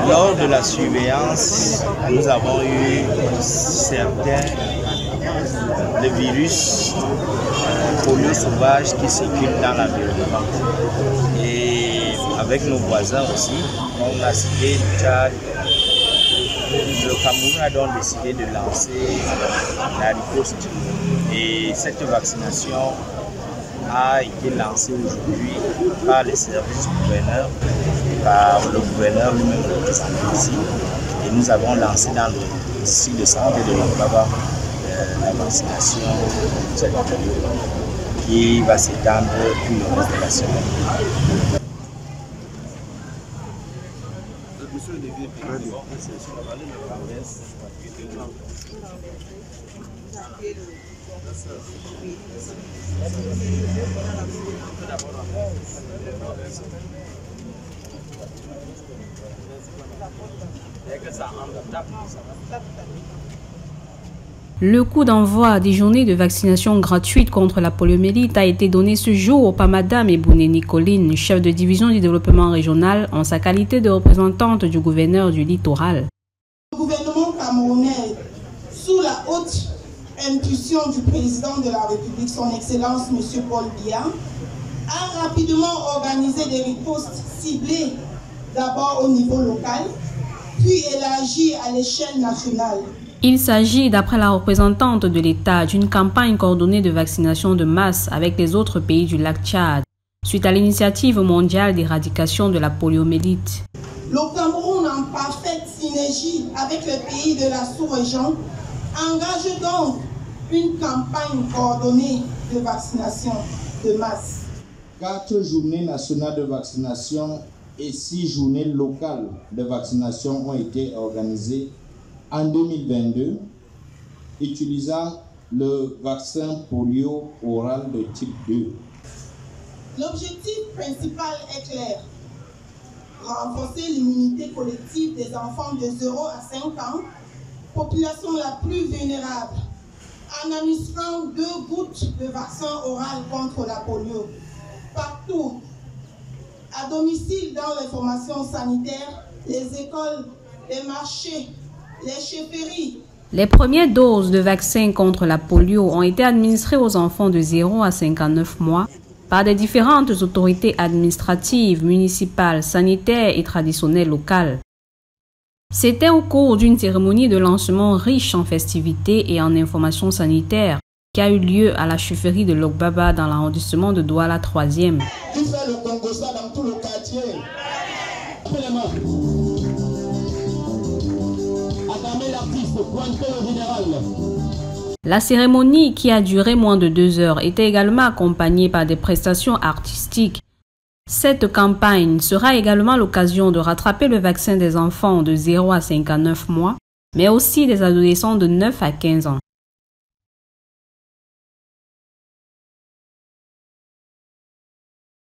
Lors de la surveillance, nous avons eu certains le virus polio sauvage qui circule dans l'environnement. Et avec nos voisins aussi, on a cité le Tchad. Le Cameroun a donc décidé de lancer la riposte. Et cette vaccination a été lancée aujourd'hui par les services du gouverneur, par le gouverneur lui-même représenté ici. Et nous avons lancé dans le site de santé de Lok-Baba la vaccination qui va s'étendre tout le reste de la semaine. Le coup d'envoi des journées de vaccination gratuite contre la poliomyélite a été donné ce jour par Madame Ebouneni Colline, chef de division du développement régional, en sa qualité de représentante du gouverneur du littoral. Le gouvernement camerounais, sous la haute impulsion du président de la République, son Excellence M. Paul Biya, a rapidement organisé des ripostes ciblées d'abord au niveau local, puis élargies à l'échelle nationale. Il s'agit, d'après la représentante de l'État, d'une campagne coordonnée de vaccination de masse avec les autres pays du lac Tchad, suite à l'initiative mondiale d'éradication de la poliomyélite. Le Cameroun, en parfaite synergie avec les pays de la sous-région, engage donc une campagne coordonnée de vaccination de masse. 4 journées nationales de vaccination et 6 journées locales de vaccination ont été organisées en 2022, utilisant le vaccin polio oral de type 2. L'objectif principal est clair: renforcer l'immunité collective des enfants de 0 à 5 ans, population la plus vulnérable, en administrant 2 gouttes de vaccin oral contre la polio, partout, à domicile dans les formations sanitaires, les écoles, les marchés, les chefferies. Les premières doses de vaccins contre la polio ont été administrées aux enfants de 0 à 59 mois par des différentes autorités administratives, municipales, sanitaires et traditionnelles locales. C'était au cours d'une cérémonie de lancement riche en festivités et en informations sanitaires qui a eu lieu à la chefferie de Lok-Baba dans l'arrondissement de Douala 3e. Qui fait le Congo-Ça dans tout le quartier? La cérémonie, qui a duré moins de 2 heures, était également accompagnée par des prestations artistiques. Cette campagne sera également l'occasion de rattraper le vaccin des enfants de 0 à 59 mois, mais aussi des adolescents de 9 à 15 ans.